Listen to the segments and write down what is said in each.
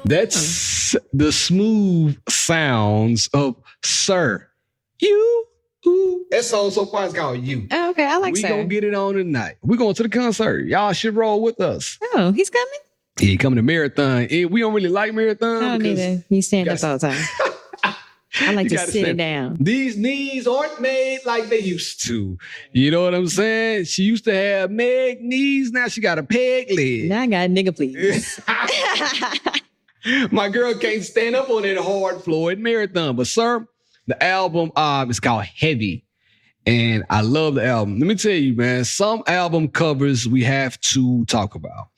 That's the smooth sounds of Sir. You. Ooh. That song so far is called You. Oh, okay. I like Sir. We gonna get it on tonight. We going to the concert. Y'all should roll with us. Oh, he's coming? Yeah, he coming to Marathon. We don't really like Marathon. I don't either. You stand up all the time. I like to sit it down. These knees aren't made like they used to. You know what I'm saying? She used to have Meg knees. Now she got a peg leg. Now I got nigga please. My girl can't stand up on that hard floor at Marathon. But sir, the album is called Heavy. And I love the album. Let me tell you, man, some album covers we have to talk about.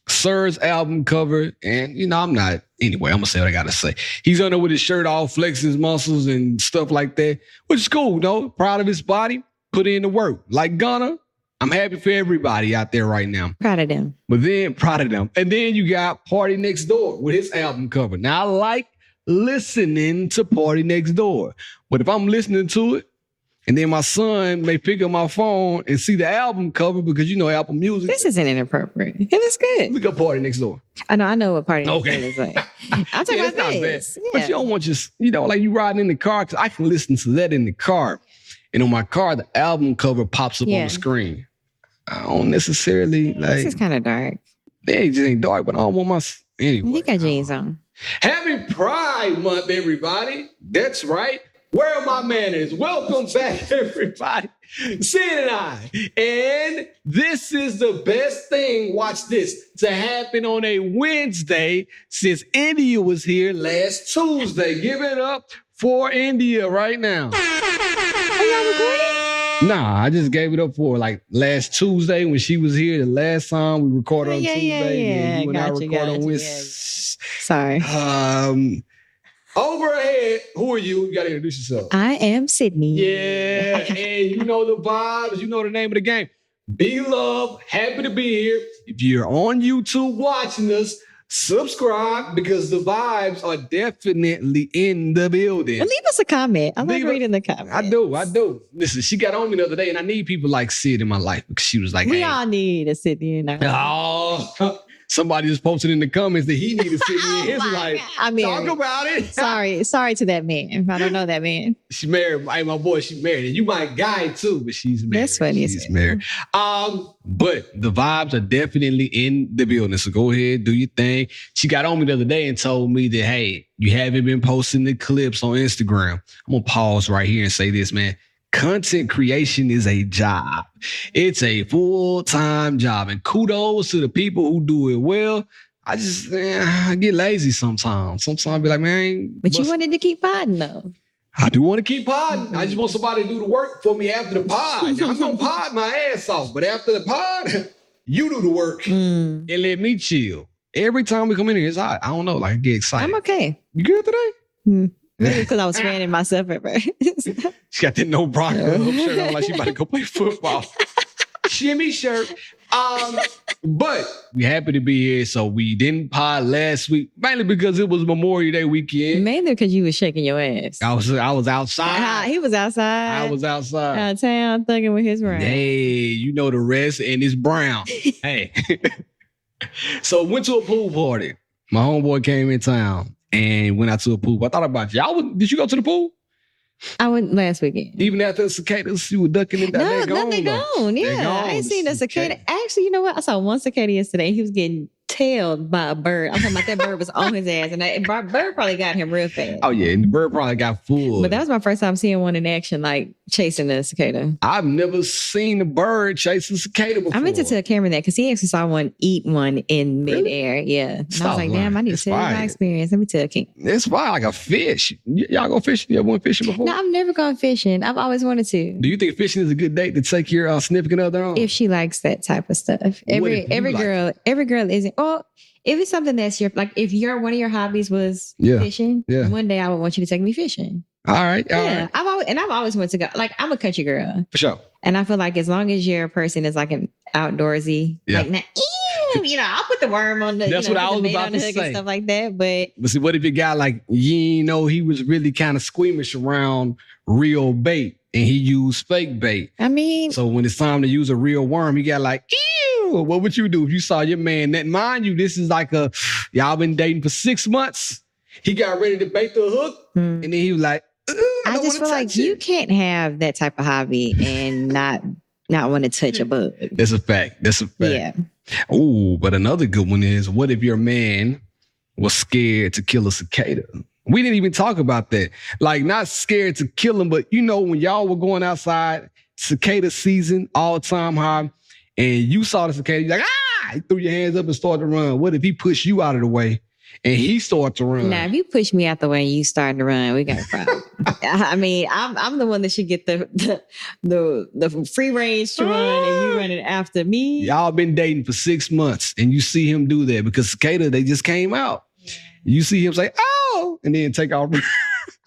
Sir's album cover, and I'm not, anyway, I'm gonna say what I gotta say. He's on there with his shirt off, flexing his muscles and stuff like that, which is cool, proud of his body, put in the work. Like Gunna, I'm happy for everybody out there right now. Proud of them. Proud of them. And then you got Party Next Door with his album cover. Now, I like listening to Party Next Door, but if I'm listening to it, and then my son may pick up my phone and see the album cover because Apple Music. This isn't inappropriate. It is good. Look up Party Next Door. I know what Party Next Door is like. I'll talk about this. Yeah. But you don't want just, like you riding in the car, because I can listen to that in the car. And on my car, the album cover pops up on the screen. I don't necessarily like. This is kind of dark. It just ain't dark, but I don't want my. Anyway. You got jeans on. Happy Pride Month, everybody. That's right. Where are my manners? Welcome back, everybody. Syd and I. And this is the best thing, watch this, to happen on a Wednesday since India was here last Tuesday. Give it up for India right now. Are y'all recording? Nah, I just gave it up for like last Tuesday when she was here. The last time we recorded on Tuesday. Yeah. You and I recorded on Wednesday. Sorry. Over ahead, who are you? You got to introduce yourself. I am Sydney. Yeah, and you know the vibes. You know the name of the game. Be loved. Happy to be here. If you're on YouTube watching us, subscribe because the vibes are definitely in the building. Well, leave us a comment. I like reading the comments. I do. Listen, she got on me the other day, and I need people like Syd in my life because she was like, we all need a Sydney in our life. Oh. Somebody just posted in the comments that he needed Sydney in his life. I mean, talk about it. Sorry to that man. I don't know that man. She's married. Hey, my boy, she's married. And you my guy too, but she's married. That's funny. She's married. But the vibes are definitely in the building. So go ahead, do your thing. She got on me the other day and told me that, hey, you haven't been posting the clips on Instagram. I'm gonna pause right here and say this, man. Content creation is a job. It's a full-time job. And kudos to the people who do it well. I get lazy sometimes. Sometimes I be like, man. But you wanted to keep podding though. I do want to keep podding. I just want somebody to do the work for me after the pod. I'm going to pod my ass off. But after the pod, you do the work and let me chill. Every time we come in here, it's hot. I don't know. Like, I get excited. I'm okay. You good today? Maybe because I was fanning myself at first. She got that no Bronco shirt on like she about to go play football. Shimmy shirt. But we happy to be here. So we didn't pod last week, mainly because it was Memorial Day weekend. Mainly because you was shaking your ass. I was outside. He was outside. I was outside. Out of town, thugging with his round. Hey, you know the rest, and it's brown. Hey. So went to a pool party. My homeboy came in town. And went out to a pool. I thought about you. Did you go to the pool? I went last weekend. Even after the cicadas, you were ducking it. No, they gone. Yeah, I ain't seen a cicada. Actually, you know what? I saw one cicada yesterday. He was getting tailed by a bird. I'm talking about that bird was on his ass. And that bird probably got him real fast. Oh, yeah. And the bird probably got full. But that was my first time seeing one in action, like chasing a cicada. I've never seen a bird chasing a cicada before. I meant to tell Cameron that because he actually saw one eat one in midair. Really? Yeah. And I was like, damn, I need to tell you my experience. Let me tell King. It's fine, like a fish. Y'all go fishing? You ever went fishing before? No, I've never gone fishing. I've always wanted to. Do you think fishing is a good date to take your significant other on? If she likes that type of stuff. Every girl isn't. Oh, if it's something that's if one of your hobbies was fishing, one day I would want you to take me fishing. All right. I've always wanted to go. Like, I'm a country girl. For sure. And I feel like as long as you're a person that's like an outdoorsy, like, I'll put the worm on the, that's what I was about to say. And stuff like that. But see, what if you got like, he was really kind of squeamish around real bait and he used fake bait. I mean, so when it's time to use a real worm, he got like, ew. sure. What would you do if you saw your man? That, mind you, this is like y'all been dating for 6 months. He got ready to bait the hook, and then he was like, I just feel like you can't have that type of hobby and not want to touch a bug. That's a fact. Yeah. Oh, but another good one is, what if your man was scared to kill a cicada? We didn't even talk about that. Like, not scared to kill him, but when y'all were going outside, cicada season, all time high, and you saw the cicada, you're like, you threw your hands up and started to run. What if he pushed you out of the way and he started to run? Now, if you push me out the way and you start to run, we got a problem. I mean, I'm the one that should get the free range to run, and you running after me. Y'all been dating for 6 months, and you see him do that because cicada, they just came out. You see him say, "Oh," and then take off.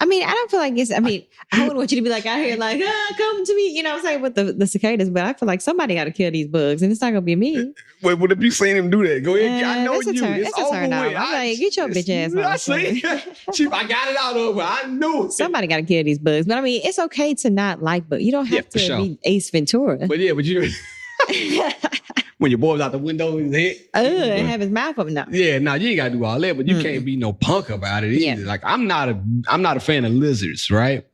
I mean, I don't feel like I wouldn't want you to be like out here like, come to me, you know what I'm saying, with the cicadas, but I feel like somebody got to kill these bugs, and it's not going to be me. Wait, what if you seen him do that? Go ahead. I know it's you. It's over with. I'm like, get your bitch ass home. I see. I got it out of her. I knew it. Somebody got to kill these bugs. But I mean, it's okay to not like bugs. You don't have to be Ace Ventura. But you... When your boy was out the window in his head. And have his mouth up now. Yeah, no, you ain't got to do all that, but you can't be no punk about it either. Yeah. Like, I'm not a fan of lizards, right?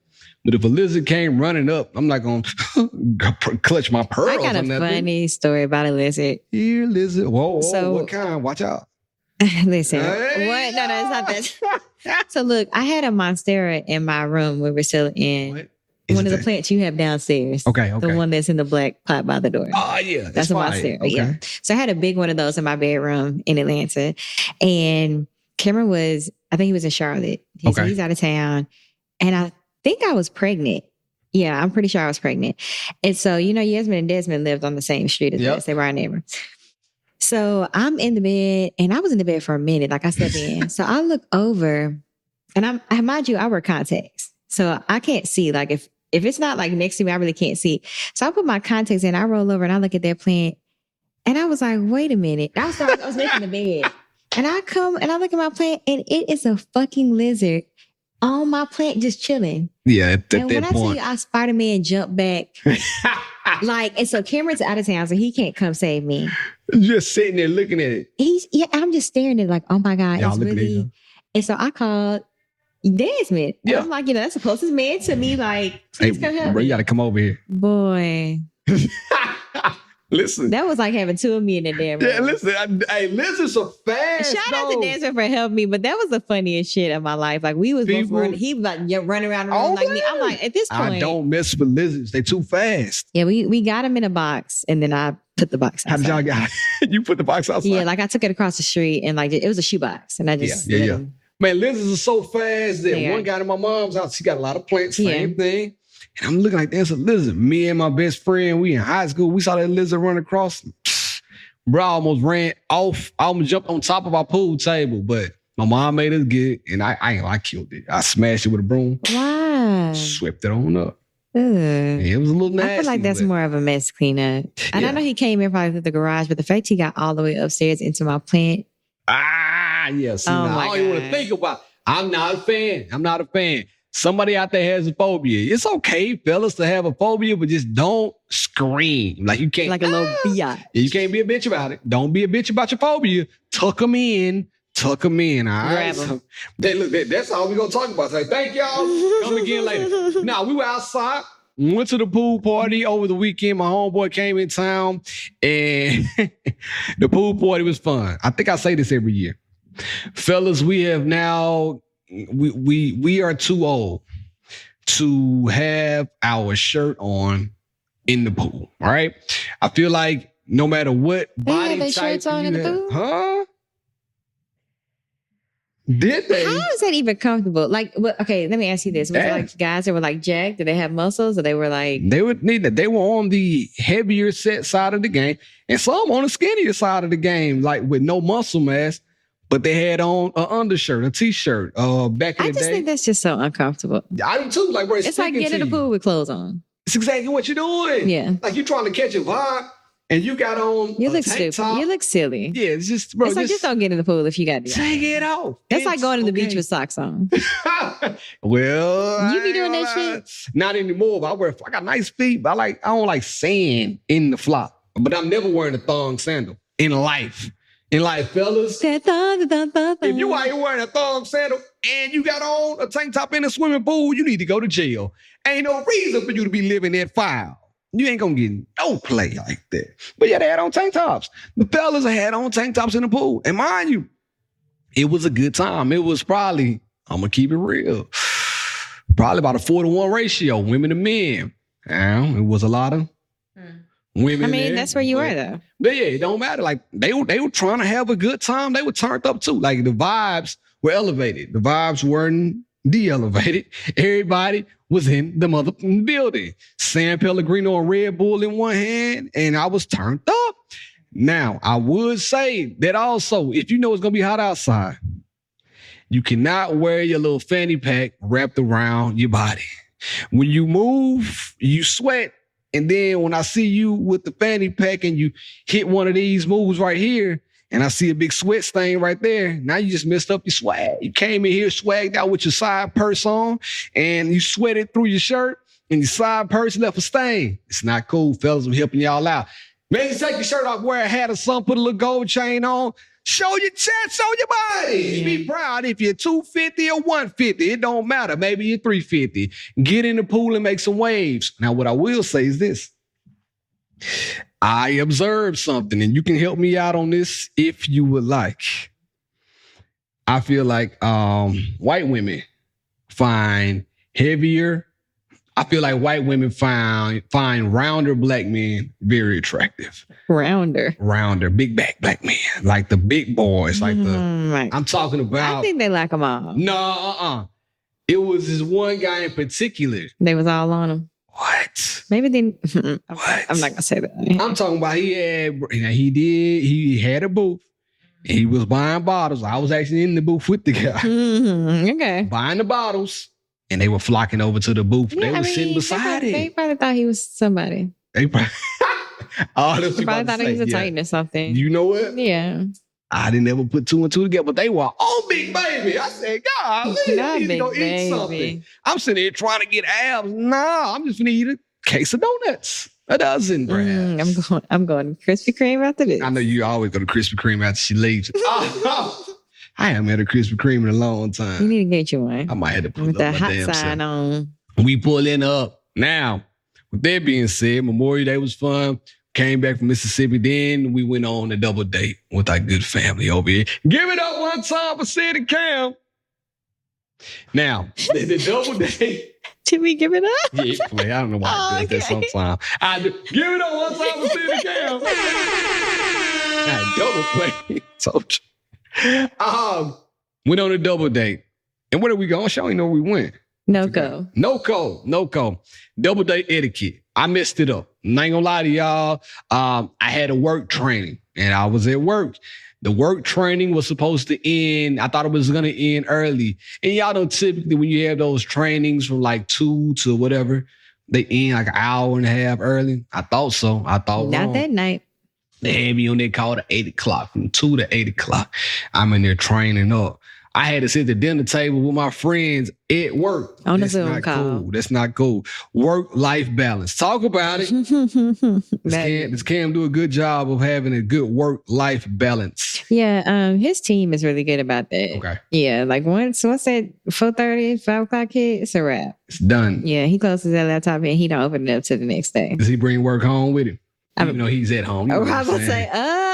But if a lizard came running up, I'm not going to clutch my pearls. I got a funny story about a lizard. Here, lizard. Whoa, what kind? Watch out. Listen, what? No, it's not that. So look, I had a monstera in my room we were still in. One of the plants you have downstairs. Okay. The one that's in the black pot by the door. Oh, yeah. That's a monstera. Okay. Yeah. So I had a big one of those in my bedroom in Atlanta. And Cameron I think he was in Charlotte. He's out of town. And I think I was pregnant. Yeah, I'm pretty sure I was pregnant. And so, Yasmin and Desmond lived on the same street as us. They were our neighbors. So I'm in the bed, and I was in the bed for a minute. Like, I slept in. So I look over, and mind you, I wear contacts. So I can't see. Like, if it's not like next to me, I really can't see. So I put my contacts in, I roll over and I look at that plant, and I was like, wait a minute. I was making the bed, and I come and I look at my plant, and it is a fucking lizard on my plant just chilling. Yeah, at that when I tell you I Spider-Man jumped back, and so Cameron's out of town, so he can't come save me. Just sitting there looking at it. I'm just staring at it like, oh my God, y'all it's really. And so I called Desmond. And I'm like, that's the closest man to me. Like, please come help me. You got to come over here. Boy. Listen. That was like having two of me in the damn room. Yeah, listen. Lizards are fast. Shout out to Desmond for helping me, but that was the funniest shit of my life. Like, we was both running. He was like running around the room like me. I'm like, at this point. I don't mess with lizards. They too fast. Yeah, we got him in a box, and then I put the box outside. How did y'all got it? You put the box outside? Yeah, like I took it across the street, and like it was a shoebox, and I just Man, lizards are so fast that one got in my mom's house. She got a lot of plants, same thing. And I'm looking like, there's a lizard. Me and my best friend, we in high school. We saw that lizard run across. Bro, I almost ran off. I almost jumped on top of our pool table, but my mom made us get it, and I killed it. I smashed it with a broom. Wow. Swept it on up. It was a little nasty. I feel like that's more of a mess cleanup. And I know he came in probably through the garage, but the fact he got all the way upstairs into my plant. Yeah. See, now, I don't even want to think about it. I'm not a fan. Somebody out there has a phobia. It's okay, fellas, to have a phobia, but just don't scream. Like, you can't. Like a little biatch. You can't be a bitch about it. Don't be a bitch about your phobia. Tuck them in. All right? So, that's all we're going to talk about. So, thank y'all. Come again later. Now, we were outside. Went to the pool party over the weekend. My homeboy came in town, and the pool party was fun. I think I say this every year. Fellas, we have now... We are too old to have our shirt on in the pool. All right. I feel like no matter what body type shirts on in the pool? Huh? Did they? How is that even comfortable? Like, okay, let me ask you this. Was it like guys that were like jacked? Did they have muscles, or they were like... They would need that. They were on the heavier set side of the game, and some on the skinnier side of the game, like with no muscle mass. But they had on an undershirt, a t-shirt. Back in the day, I just think that's just so uncomfortable. I do too. Like, bro, it's like getting in the pool with clothes on. It's exactly what you're doing. Yeah, like you're trying to catch a vibe, and you got on. You look stupid. Top. You look silly. Yeah, it's just, bro. It's like just don't get in the pool if you got to. Take it off. That's like going to the beach with socks on. Well, you be doing that shit? Not anymore. But I got nice feet. But I don't like sand in the flop. but I'm never wearing a thong sandal in life. In life, fellas, if you out here wearing a thong sandal and you got on a tank top in a swimming pool, you need to go to jail. Ain't no reason for you to be living that foul. You ain't gonna get no play like that. But yeah, they had on tank tops. The fellas had on tank tops in the pool. And mind you, it was a good time. It was probably, I'm gonna keep it real, probably about a 4-to-1 ratio, women to men. It was a lot of women. I mean, there, that's where you were though. But yeah, it don't matter. Like they were trying to have a good time. They were turned up too. Like the vibes were elevated. The vibes weren't de-elevated. Everybody was in the mother building. San Pellegrino and Red Bull in one hand, and I was turned up. Now, I would say that also, if you know it's gonna be hot outside, you cannot wear your little fanny pack wrapped around your body. When you move, you sweat. And then when I see you with the fanny pack and you hit one of these moves right here, and I see a big sweat stain right there, now you just messed up your swag. You came in here swagged out with your side purse on, and you sweated through your shirt, and your side purse left a stain. It's not cool, fellas. I'm helping y'all out. Maybe take your shirt off, wear a hat or something, put a little gold chain on, show your chest, show your body. Yeah. Be proud if you're 250 or 150. It don't matter. Maybe you're 350. Get in the pool and make some waves. Now, what I will say is this. I observed something, and you can help me out on this if you would like. I feel like white women find heavier. I feel like white women find rounder black men very attractive. Rounder, big back black men, like the big boys, like right. I'm talking about. I think they like them all. No, It was this one guy in particular. They was all on him. What? Maybe they. What? I'm not gonna say that. I'm talking about he had a booth. And he was buying bottles. I was actually in the booth with the guy. Okay. Buying the bottles. And they were flocking over to the booth. Yeah, they were sitting beside it. They probably thought he was somebody. They probably thought he was a Titan or something. You know what? Yeah. I didn't ever put 2 and 2 together, but they were on Big Baby. I said, God, I need to go eat something. I'm sitting here trying to get abs. Nah, I'm just going to eat a case of donuts. A dozen, perhaps. I'm going to Krispy Kreme after this. I know you always go to Krispy Kreme after she leaves. I haven't had a Krispy Kreme in a long time. You need to get you one. I might have to put with up the my hot damn sign on. We pulling up. Now, with that being said, Memorial Day was fun. Came back from Mississippi. Then we went on a double date with our good family over here. Give it up one time for Syd and Cam. Now, the double date. Did we give it up? Yeah, play. I don't know why I do that sometimes. I do. Give it up one time for Syd and Cam. I double play. Told you. Went on a double date. And where did we go? I don't know where we went. No go. Double date etiquette. I messed it up. I'm not gonna lie to y'all. I had a work training and I was at work. The work training was supposed to end. I thought it was gonna end early. And y'all know typically when you have those trainings from like 2 to whatever, they end like an hour and a half early. I thought so. Not wrong. That night. They had me on their call at 8 o'clock, from 2 to 8 o'clock. I'm in there training up. I had to sit at the dinner table with my friends at work. On the Zoom call. Cool. That's not cool. Work-life balance. Talk about it. Does Cam do a good job of having a good work-life balance? Yeah, his team is really good about that. Okay. Yeah, like once that 4:30, 5 o'clock hit, it's a wrap. It's done. Yeah, he closes that laptop and he don't open it up to the next day. Does he bring work home with him? Even though he's at home. I was going to say,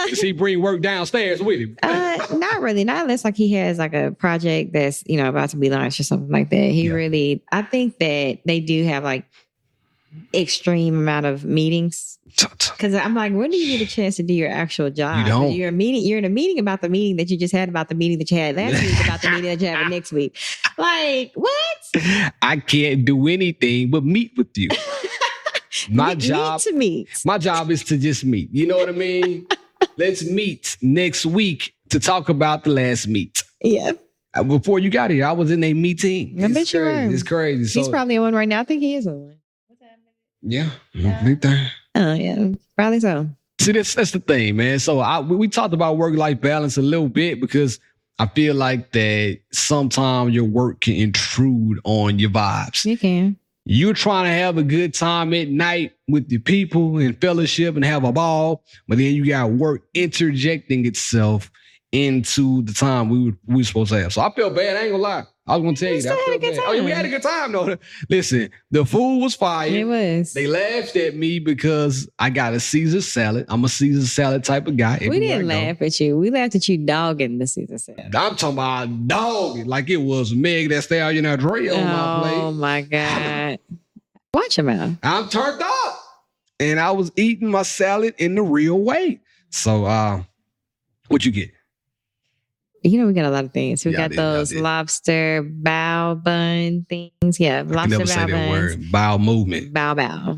does he bring work downstairs with him? Not really. Not unless like he has like a project that's, about to be launched or something like that. I think that they do have like extreme amount of meetings. Because I'm like, when do you get a chance to do your actual job? You don't. You're in a meeting about the meeting that you just had about the meeting that you had last week about the meeting that you have next week. Like, what? I can't do anything but meet with you. My job is to just meet. You know what I mean? Let's meet next week to talk about the last meet. Yeah. Before you got here, I was in a meeting. I bet you were. It's crazy. He's probably on one right now. I think he is on one. Yeah. Oh, yeah. Probably so. See, that's the thing, man. So we talked about work-life balance a little bit because I feel like that sometimes your work can intrude on your vibes. You can. you're trying to have a good time at night with the people and fellowship and have a ball, but then you got work interjecting itself into the time we were supposed to have. So I felt bad. I ain't gonna lie. I was gonna tell you that. I felt bad. Oh, yeah, we had a good time though. Listen, the food was fire. It was. They laughed at me because I got a Caesar salad. I'm a Caesar salad type of guy. We didn't laugh at you. We laughed at you dogging the Caesar salad. I'm talking about dogging like it was Meg Thee Stallion and Dre on my plate. Oh my God. Watch him out. I'm turned up. And I was eating my salad in the real way. So what you get? You know, we got a lot of things. We got those lobster bow bun things. Yeah, lobster I can never bow say buns. that word. Bow movement. Bow.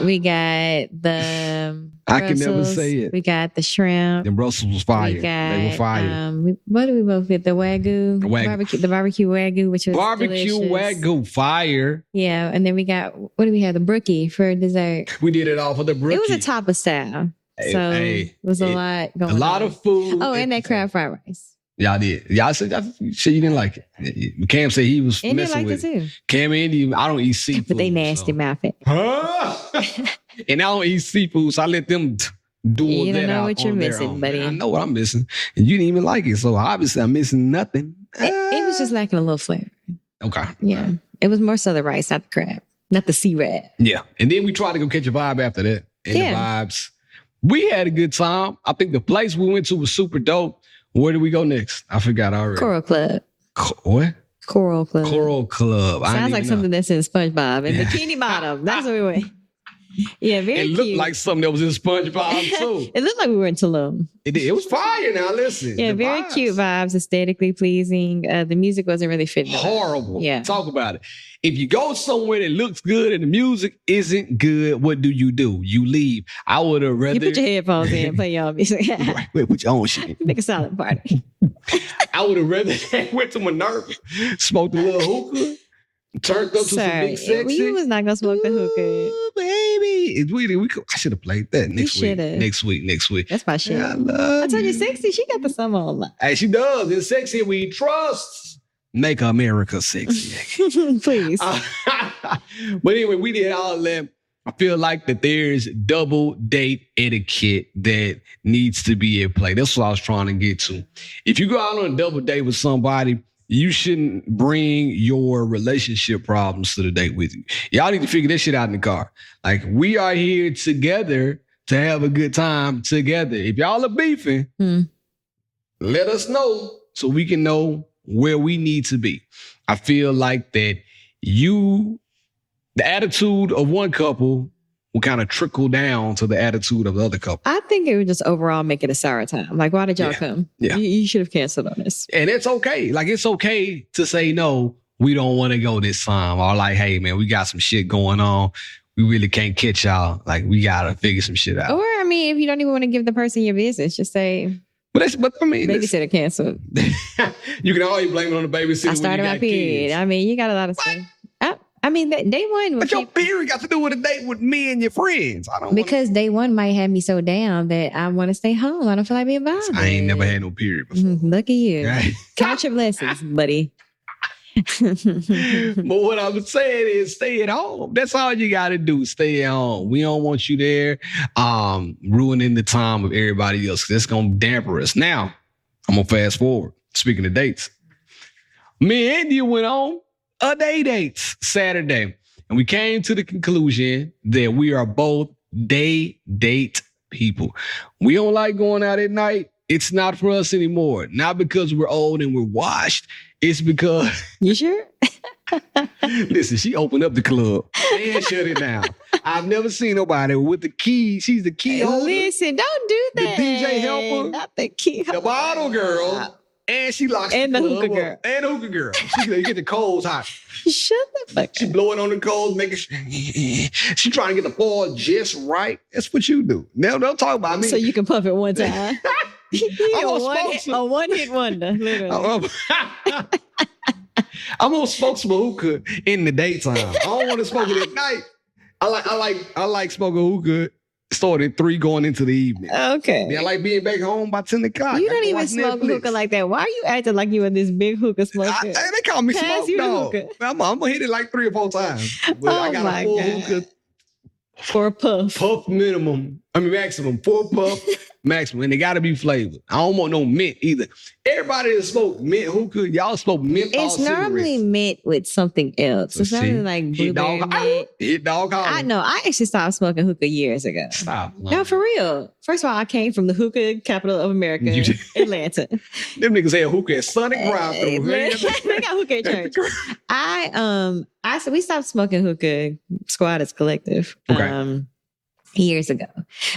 We got the I can never say it. We got the shrimp. The Brussels was fire. They were fire. What did we both get? The wagyu. The barbecue wagyu, which was barbecue delicious. Wagyu fire. Yeah, and then we got, what do we have? The brookie for dessert. We did it all for the brookie. It was a Tapa style. So it was a lot going on. A lot of food. Oh, and that crab fried rice. Y'all did. Y'all said you didn't like it. Cam said he was and messing with it. Too. Cam and Andy, I don't eat seafood. But they nasty mouth it. Huh? And I don't eat seafood, so I let them do that. You don't know what you're missing, buddy. I know what I'm missing. And you didn't even like it. So obviously I'm missing nothing. It was just lacking a little flavor. Okay. Yeah. It was more so the rice, not the crab. Not the sea rat. Yeah. And then we tried to go catch a vibe after that. And the vibes. We had a good time. I think the place we went to was super dope. Where did we go next? I forgot already. Coral Club. What? Coral Club. Coral Club. Sounds like something that's in SpongeBob. And Bikini Bottom. That's where we went. Yeah, very cute. It looked like something that was in SpongeBob too. It looked like we were in Tulum. It was fire now, listen. Yeah, very cute vibes, aesthetically pleasing. The music wasn't really fitting. Horrible. Yeah. Talk about it. If you go somewhere that looks good and the music isn't good, what do? You leave. I would have rather... You put your headphones in and play your music. Right, put your own shit. You make a solid party. I would have rather went to Minerva, smoked a little hookah, turned up to some big sexy. You was not going to smoke the hookah. Ooh, baby. I should have played that next week. Next week. That's my shit. I love I told you, sexy, she got the summer on. Hey, she does. It's sexy we trust. Make America sexy. Please. But anyway, we did all that. I feel like that there's double date etiquette that needs to be in play. That's what I was trying to get to. If you go out on a double date with somebody, you shouldn't bring your relationship problems to the date with you. Y'all need to figure this shit out in the car. Like, we are here together to have a good time together. If y'all are beefing, let us know so we can know where we need to be. I feel like that the attitude of one couple will kind of trickle down to the attitude of the other couple. I think it would just overall make it a sour time. Like, why did y'all come? Yeah. You should have canceled on this. And it's okay. Like, it's okay to say, no, we don't want to go this time. Or like, hey, man, we got some shit going on. We really can't catch y'all. Like, we got to figure some shit out. Or, I mean, if you don't even want to give the person your business, just say... But I mean, babysitter canceled. You can always blame it on the babysitter. I started my period. Kids. I mean, you got a lot of stuff. I mean, day one. But your period got to do with a date with me and your friends. Because day one might have me so down that I want to stay home. I don't feel like being bothered. I ain't never had no period before. Look at you. Right? Count your blessings, buddy. But what I'm saying is stay at home. That's all you got to do. Stay at home. We don't want you there ruining the time of everybody else. That's going to damper us. Now, I'm going to fast forward. Speaking of dates, me and India went on a date Saturday. And we came to the conclusion that we are both date people. We don't like going out at night. It's not for us anymore. Not because we're old and we're washed. It's because... You sure? Listen, she opened up the club and shut it down. I've never seen nobody with the key. She's the key holder. Listen, don't do that. The DJ helper. Not the key holder. The bottle girl. And she locks and the hookah club girl. Up. And the hookah girl. She get the coals hot. Shut the fuck up. She blowing on the coals, making she trying to get the ball just right. That's what you do. Now don't talk about me. So you can puff it one time. A one-hit wonder, literally. I'm gonna smoke some hookah in the daytime. I don't want to smoke it at night. I like smoking hookah Started at 3 going into the evening. Okay. Then I like being back home by 10 o'clock. You don't even smoke hookah like that. Why are you acting like you were this big hookah smoker? They call me Pass smoke you the dog. hookah. I'm gonna hit it like 3 or 4 times. But I got my a full God. hookah For a puff. puff minimum. I mean maximum. 4 puff maximum. And they gotta be flavored. I don't want no mint either. Everybody that smoke mint hookah, y'all smoke mint. It's normally mint with something else. It's normally like blueberry mint. Hit dog holler. I know. I actually stopped smoking hookah years ago. Stop. No, for real. First of all, I came from the hookah capital of America, Atlanta. Them niggas had hookah at Sonic Drive. They got hookah at church. We stopped smoking hookah, Squad as collective. Okay. Years ago.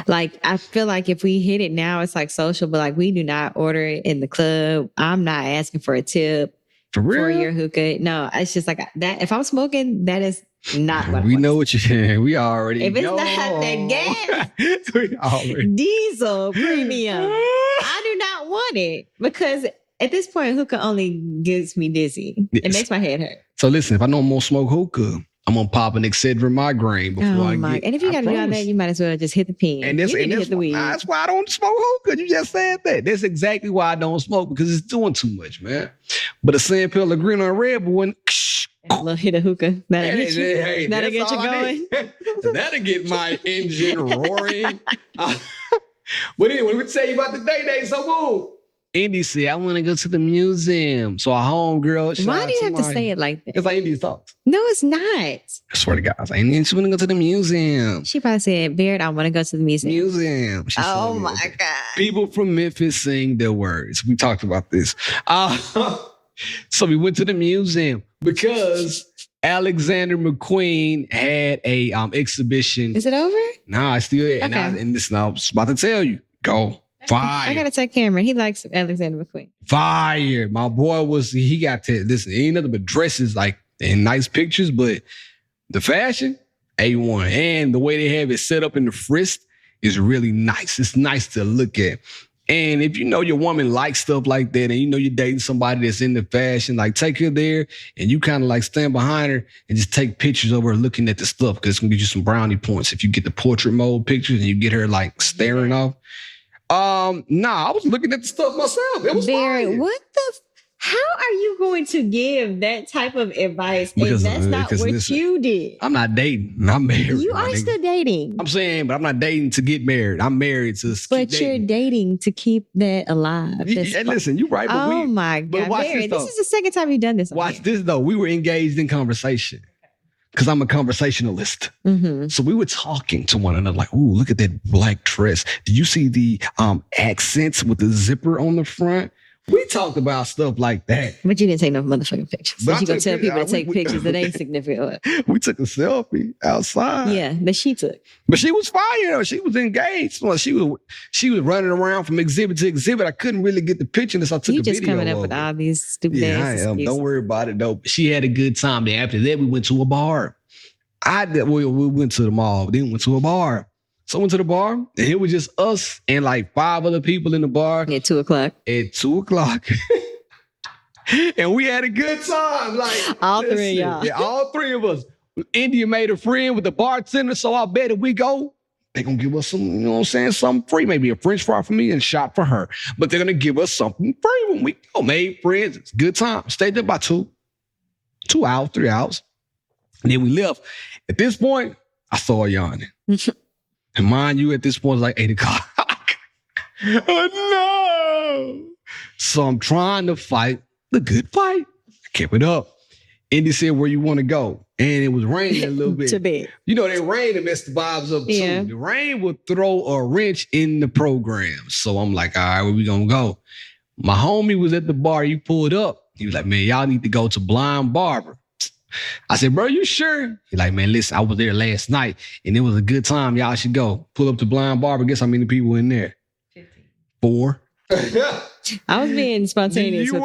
Like, I feel like if we hit it now, it's like social, but like we do not order it in the club. I'm not asking for a tip for your hookah. No, it's just like that. If I'm smoking, that is not what we know what you're saying. We already If it's know. not that gas, we already. diesel premium, I do not want it because at this point, hookah only gets me dizzy. It makes my head hurt. So listen, if I don't want to smoke hookah, I'm gonna pop an Excedrin migraine before I get. And if you got to do all that, you might as well just hit the pen. And that's why I don't smoke hookah. You just said that. That's exactly why I don't smoke, because it's doing too much, man. But a San Pellegrino and Red Bull, a little hit of hookah. That'll get you, that'll get you going. That'll get my engine roaring. But anyway, let me tell you about the day. So boom. Indy said, I want to go to the museum. So a homegirl. Why do you have to say it like that? It's like Indy's talks. No, it's not. I swear to God. I was like, Indy, she want to go to the museum. She probably said, Barrett, I want to go to the museum. Oh my God. People from Memphis sing their words. We talked about this. So we went to the museum because Alexander McQueen had a exhibition. Is it over? Nah, it's still okay. And this now I was about to tell you. Go. Fire. I gotta tell Cameron. He likes Alexander McQueen. Fire. My boy he got to listen. Ain't nothing but dresses like and nice pictures, but the fashion, A1. And the way they have it set up in the frisk is really nice. It's nice to look at. And if you know your woman likes stuff like that, and you know you're dating somebody that's into fashion, like take her there and you kind of like stand behind her and just take pictures of her looking at the stuff, because it's gonna get you some brownie points if you get the portrait mode pictures and you get her like staring off. I was looking at the stuff myself. It was fire. How are you going to give that type of advice? Because, and that's not what you did. I'm not dating. I'm married. You are still dating. I'm saying, but I'm not dating to get married. I'm married to But you're dating to keep that alive. And listen, you're right. But my God. But watch Barry, this is the second time you've done this. Watch this, though. We were engaged in conversation. Because I'm a conversationalist. Mm-hmm. So we were talking to one another like, ooh, look at that black dress. Did you see the accents with the zipper on the front? We talked about stuff like that. But you didn't take no motherfucking pictures. But you gonna tell people to take pictures that ain't significant. We took a selfie outside. Yeah, that she took. But she was fire though. She was engaged. Well, she was running around from exhibit to exhibit. I couldn't really get the picture unless I took a video. You just coming up with all these stupid ass excuses. Don't worry about it though. She had a good time. Then after that, we went to a bar. We went to the mall. Then we went to a bar. So I went to the bar, and it was just us and like 5 other people in the bar. At 2:00. At 2:00. And we had a good time. Like all 3 of y'all. Yeah, all 3 of us. India made a friend with the bartender, so I bet if we go, they're going to give us some, you know what I'm saying, something free. Maybe a French fry for me and a shot for her. But they're going to give us something free when we go. Made friends. It's a good time. Stayed there about 2 hours, 3 hours. And then we left. At this point, I started yawning. And mind you, at this point, it's like 8:00. Oh, no. So I'm trying to fight the good fight. I kept it up. Indy said, where you want to go? And it was raining a little bit. To bed. You know, that rain that messed the vibes up too. Yeah. The rain would throw a wrench in the program. So I'm like, all right, where we going to go? My homie was at the bar. He pulled up. He was like, man, y'all need to go to Blind Barber. I said, bro, you sure? He's like, man, listen, I was there last night and it was a good time. Y'all should go. Pull up to Blind Barber. Guess how many people in there? 50. 4. I was being spontaneous. You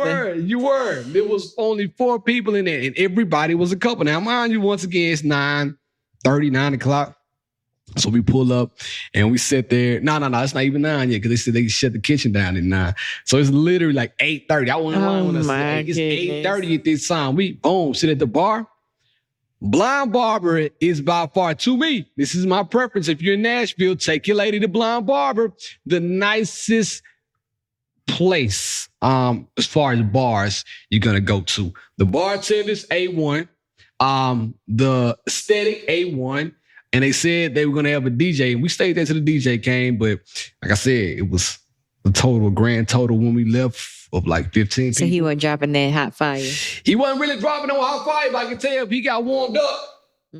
were. There was only 4 people in there and everybody was a couple. Now, mind you, once again, it's 9:30, 9 o'clock. So we pull up and we sit there. No, it's not even 9 yet because they said they shut the kitchen down at 9. So it's literally like 8:30. I wasn't lying when I said it's 8:30 at this time. We, boom, sit at the bar. Blind Barber is by far, to me, this is my preference. If you're in Nashville, take your lady to Blind Barber, the nicest place as far as bars you're gonna go to. The bartenders, A1, the aesthetic, A1, and they said they were gonna have a DJ, and we stayed there till the DJ came, but like I said, it was the grand total when we left of like 15 So people. he wasn't dropping that hot fire. He wasn't really dropping on hot fire, but I can tell if he got warmed up,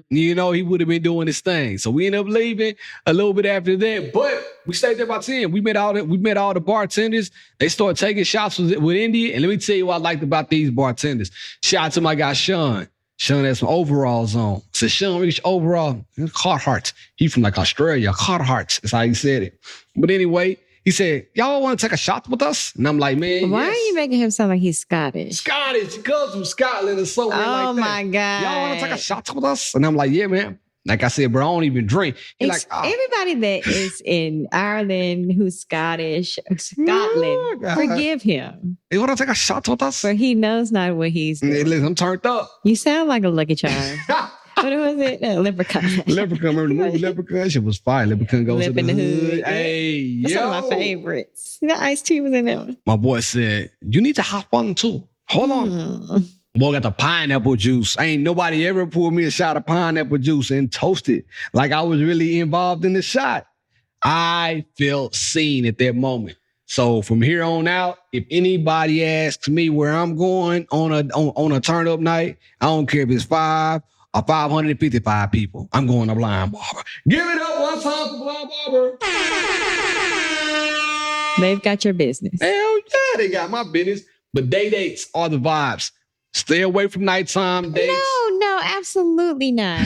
he would have been doing his thing. So we ended up leaving a little bit after that, but we stayed there by 10. We met all the bartenders. They started taking shots with India, and let me tell you what I liked about these bartenders. Shout out to my guy Sean. Sean has some overalls on. Said Sean Rich overall, Carhartt. He from like Australia, Carhartt. That's how he said it. But anyway, he said, y'all want to take a shot with us? And I'm like, man, Why yes. are you making him sound like he's Scottish? Scottish, he comes from Scotland or something like that. Oh my God. Y'all want to take a shot with us? And I'm like, yeah, man. Like I said, bro, I don't even drink. He's like, everybody that is in Ireland who's Scottish, Scotland, forgive him. You want to take a shot with us? For he knows not what he's doing. Listen, I'm turned up. You sound like a Lucky Charm. What was it? No, Leprechaun. Leprechaun, remember the movie Leprechaun? Shit was fire. Leprechaun goes to the hood. Hey, that's one of my favorites. The Ice-T was in that one. My boy said, you need to hop on too. Hold on. Boy got the pineapple juice. Ain't nobody ever poured me a shot of pineapple juice and toasted like I was really involved in the shot. I felt seen at that moment. So from here on out, if anybody asks me where I'm going on a turn up night, I don't care if it's 5 or 555 people. I'm going to Blind Barber. Give it up one time for Blind Barber. They've got your business. Hell yeah, they got my business. But day dates are the vibes. Stay away from nighttime dates. No, absolutely not.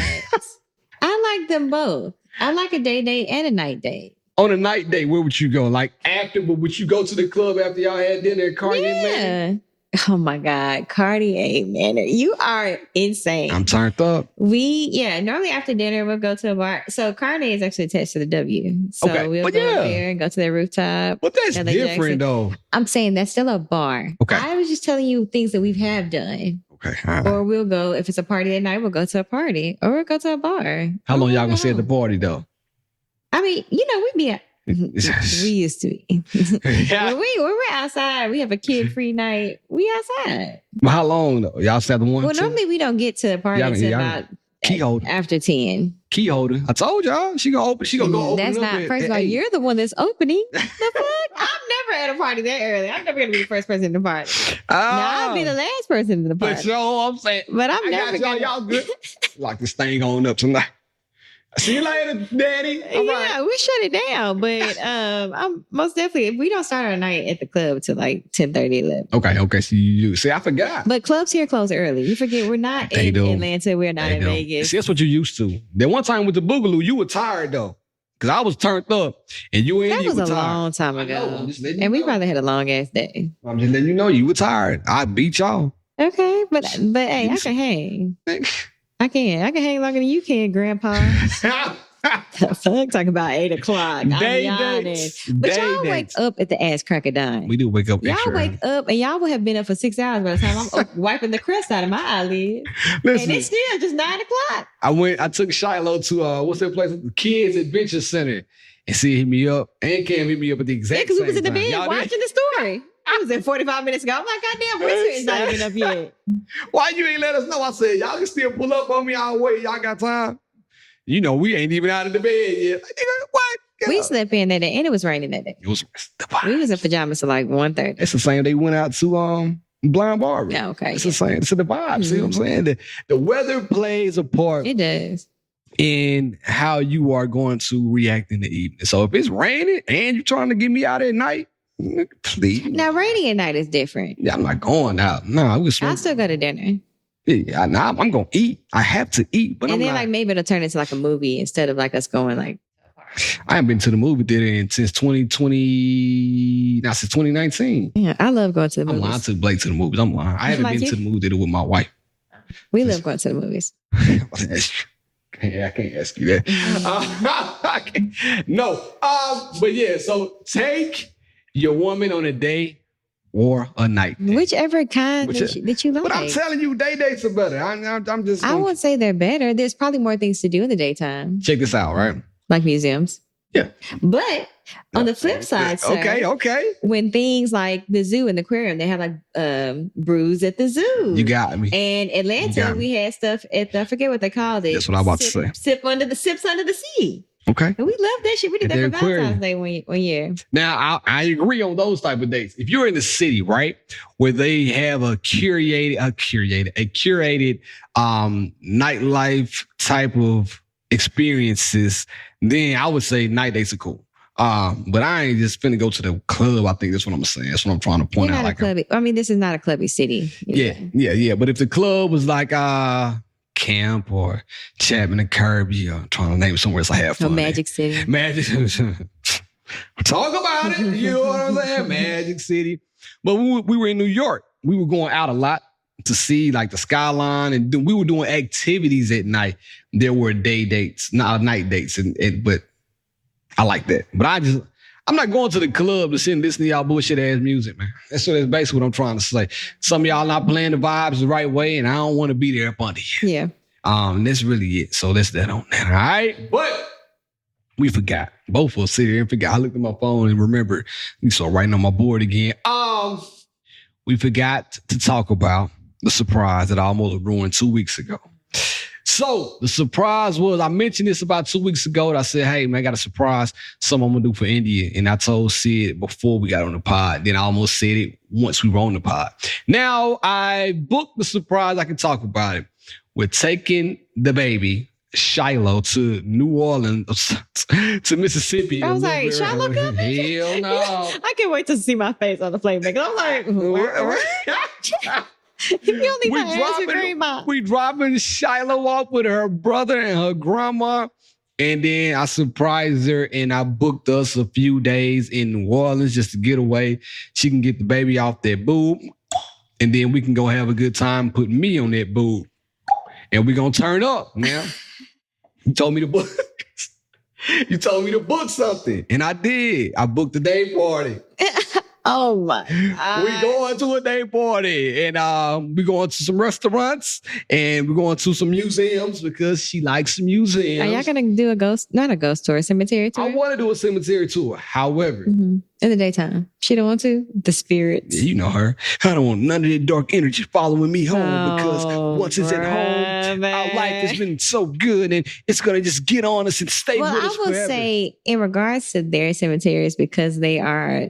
I like them both. I like a day date and a night date. On a night date, where would you go? Like after, but would you go to the club after y'all had dinner at Cartier Manor? Oh my God, Cartier Manor. You are insane. I'm turned up. Normally after dinner, we'll go to a bar. So Cartier is actually attached to the W. So we'll go there and go to their rooftop. But that's different though. I'm saying that's still a bar. Okay. I was just telling you things that we have done. Okay. Right. Or we'll go, if it's a party at night, we'll go to a party. Or we'll go to a bar. How long y'all gonna stay at the party though? I mean, we'd be we used to be. When we're outside, we have a kid-free night. We outside. But how long though? Y'all stay at the one? Well, normally we don't get to the party until about key holder after 10. Key holder. I told y'all she gonna open. She gonna go open. That's not. First of all, you're the one that's opening. The fuck? I'm never at a party that early. I'm never gonna be the first person in the party. Now I'll be the last person in the party. But I'm saying. But I'm never gonna. Y'all good. Lock this thing on up tonight. See you later, Daddy. All right. We shut it down, but I'm most definitely, if we don't start our night at the club till like 10:30, 11. Okay. See, I forgot. But clubs here close early. You forget we're not in Atlanta. We're not in Vegas. See, that's what you used to. Then one time with the Boogaloo, you were tired though. Because I was turned up and you and That was a long time ago. And we probably had a long ass day. I'm just letting you know you were tired. I beat y'all. Okay, but hey, I can hang. I can hang longer than you can, Grandpa. The fuck? Talking about 8 o'clock. Day I'm dates. But y'all wake up at the ass crack of dawn. We do wake up. Y'all wake up and y'all will have been up for 6 hours by the time I'm wiping the crust out of my eyelids. Listen, and it's still just 9 o'clock. I took Shiloh to what's that place? Kids Adventure Center. And see, hit me up. And Cam hit me up at the exact same time. Because we was in the bed watching the story. I was in 45 minutes ago. I'm like, goddamn, Richard not even up yet. Why you ain't let us know? I said, y'all can still pull up on me. I'll wait. Y'all got time. You know, we ain't even out of the bed yet. Like, what? We slept in that day, and it was raining that day. It was we was in pajamas till like 1:30. It's the same day we went out to Blind Barber. Yeah, okay. It's the same. It's the vibe. Mm-hmm. See what I'm saying? The weather plays a part. It does. In how you are going to react in the evening. So if it's raining and you're trying to get me out at night, please. Now, raining at night is different. Yeah, I'm not going out. No, I'll still go to dinner. Yeah, I'm going to eat. I have to eat. But like maybe it'll turn into like a movie instead of like us going like. I haven't been to the movie theater since 2019. Yeah, I love going to the movies. I'm lying. I took Blake to the movies. I'm lying. I haven't been to the movie theater with my wife. We love going to the movies. Yeah, I can't ask you that. No. But yeah, so take your woman on a day or a night date. Whichever kind that you like. But I'm telling you, day dates are better. I'm just. I won't say they're better. There's probably more things to do in the daytime. Check this out, right? Like museums. Yeah. But on the flip side, sir, okay. When things like the zoo and the aquarium, they have like brews at the zoo. You got me. And Atlanta, we had stuff at I forget what they called it. That's what I'm about to say. Sips under the sea. Okay. And we love that shit. We did that for Valentine's Day one year. Now, I agree on those type of dates. If you're in the city, right, where they have a curated nightlife type of experiences, then I would say night dates are cool. But I ain't just finna go to the club. I think that's what I'm saying. That's what I'm trying to point out. This is not a clubby city. Yeah. But if the club was like Camp or Chapman and Kirby, or I'm trying to name somewhere else I have fun. Magic City. Talk about it. You know what I'm saying? Magic City. But when we were in New York, we were going out a lot to see like the skyline, and we were doing activities at night. There were day dates, not night dates, but I like that. But I'm not going to the club to sit and listen to y'all bullshit ass music, man. That's basically what I'm trying to say. Some of y'all not playing the vibes the right way, and I don't want to be there up under you. Yeah. That's really it. So that's that on that. All right. But we forgot. Both of us sit here and forgot. I looked at my phone and remembered. We saw writing on my board again. We forgot to talk about the surprise that I almost ruined 2 weeks ago. So the surprise was, I mentioned this about 2 weeks ago, and I said, hey, man, I got a surprise, something I'm going to do for India. And I told Syd before we got on the pod. Then I almost said it once we were on the pod. Now I booked the surprise. I can talk about it. We're taking the baby, Shiloh, to New Orleans, to Mississippi. I was like, Shiloh coming? Hell no. I can't wait to see my face on the playback. I'm like, we dropping Shiloh off with her brother and her grandma. And then I surprised her and I booked us a few days in New Orleans just to get away. She can get the baby off that boob. And then we can go have a good time putting me on that boob. And we're going to turn up now. You told me to book. You told me to book something. And I did. I booked a day party. Oh my God. We going to a day party, and we going to some restaurants, and we're going to some museums because she likes museums. Are y'all gonna do not a ghost tour, a cemetery tour? I want to do a cemetery tour. However, in the daytime, she don't want to. The spirits. Yeah, you know her. I don't want none of that dark energy following me home because once it's at home, our life has been so good, and it's gonna just get on us and stay with us forever. Well, I will say, in regards to their cemeteries, because they are,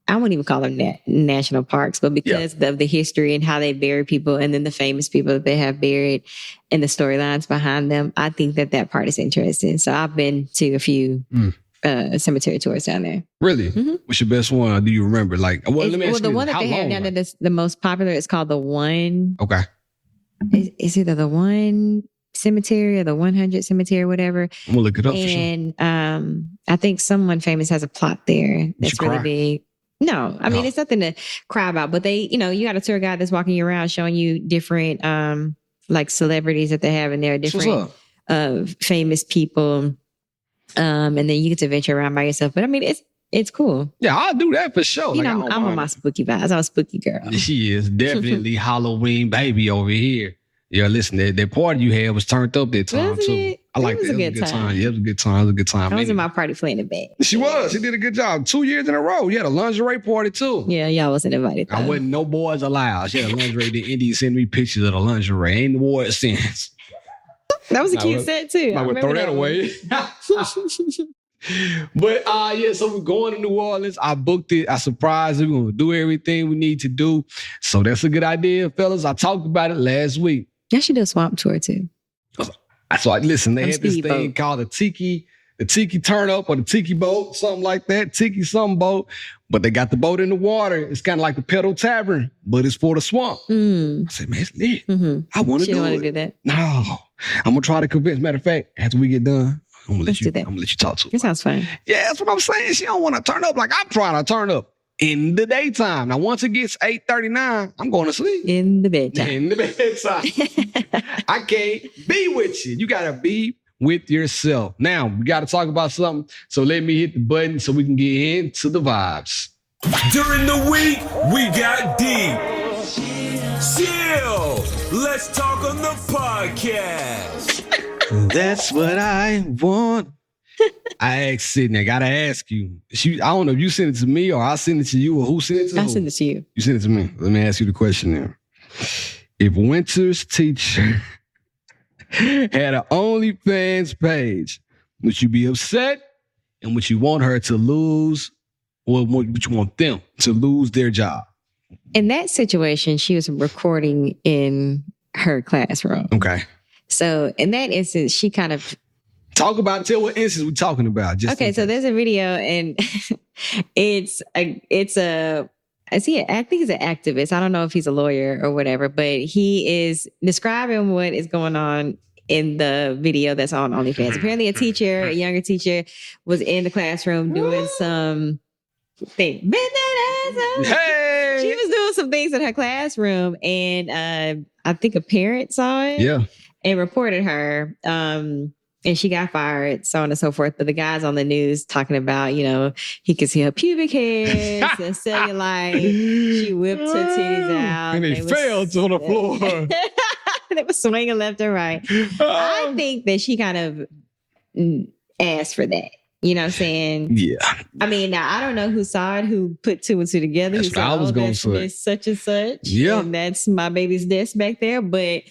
I wouldn't even call them national parks, but because of the history and how they bury people and then the famous people that they have buried and the storylines behind them, I think that part is interesting. So I've been to a few cemetery tours down there. Really? Mm-hmm. What's your best one? Or do you remember? Like, let me ask you, the one that they have down there that's the most popular is called the One. Okay. It's either the One Cemetery or the 100 Cemetery or whatever. I'm gonna look it up. And I think someone famous has a plot there that's really big. No, I mean, it's nothing to cry about, but they, you got a tour guide that's walking you around showing you different, like celebrities that they have in there, different, famous people. And then you get to venture around by yourself. But I mean, it's cool. Yeah, I'll do that for sure. I'm on my spooky vibes. I'm a spooky girl. She is definitely Halloween baby over here. Yeah, listen, that party you had was turned up that time too. I like that. It was a good time. Yeah, it was a good time. It was a good time. I was in my party playing the band. She was. She did a good job. 2 years in a row. You had a lingerie party too. Yeah, y'all wasn't invited though. I wasn't no boys allowed. She had a lingerie. The Indians sent me pictures of the lingerie. Ain't wore it since. That was a cute set too. I would throw that away. But so we're going to New Orleans. I booked it. I surprised her. We're gonna do everything we need to do. So that's a good idea, fellas. I talked about it last week. Y'all should do a swamp tour too. So listen, they had this thing called the tiki turn up or the tiki boat, something like that, tiki some boat. But they got the boat in the water. It's kind of like the Pedal Tavern, but it's for the swamp. I said, man, it's lit. I want to do it. You don't want to do that? No, I'm gonna try to convince. Matter of fact, after we get done, I'm gonna let you talk to her. It sounds fun. Yeah, that's what I'm saying. She don't want to turn up like I'm trying to turn up in the daytime. Now, once it gets 8:39, I'm going to sleep. In the bedtime. In the bedtime. I can't be with you. You got to be with yourself. Now, we got to talk about something. So let me hit the button so we can get into the vibes. During the week, we got deep. Chill. Let's talk on the podcast. That's what I want. I asked Sydney, I gotta ask you. I don't know if you sent it to me or I sent it to you or who sent it to I who? sent it to you. You sent it to me. Let me ask you the question now. If Winter's teacher had an OnlyFans page, would you be upset? And would you want her to lose, or would you want them to lose their job? In that situation, she was recording in her classroom. Okay. So in that instance, she kind of... Tell what instance we're talking about. Okay, so there's a video and I think he's an activist. I don't know if he's a lawyer or whatever, but he is describing what is going on in the video that's on OnlyFans. Apparently a younger teacher, was in the classroom doing some thing. Hey! She was doing some things in her classroom and I think a parent saw it. Yeah. And reported her. And she got fired, so on and so forth. But the guys on the news talking about, he could see her pubic hairs and cellulite. She whipped her titties out. And they fell to the floor. They were swinging left and right. I think that she kind of asked for that. You know what I'm saying? Yeah. I mean, now I don't know who saw it, who put two and two together. That's who what said, I was going to say. Miss such and such. Yeah. And that's my baby's desk back there. But,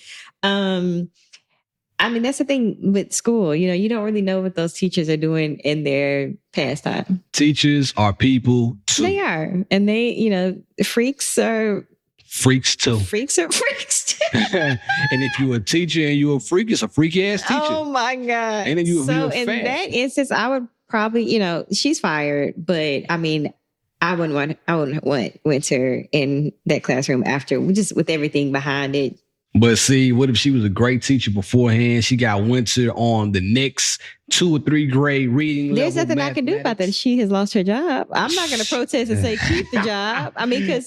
I mean, that's the thing with school. You don't really know what those teachers are doing in their pastime. Teachers are people too. They are. And they, freaks are... Freaks too. Freaks are freaks too. And if you're a teacher and you're a freak, it's a freaky ass teacher. Oh my God. And then you're in that instance, I would probably, she's fired. But I mean, I wouldn't want Winter in that classroom after, just with everything behind it. But see, what if she was a great teacher beforehand? She got Winter on the next 2 or 3 grade reading There's level. nothing I can do about that. She has lost her job. I'm not going to protest and say keep the job. I mean, because,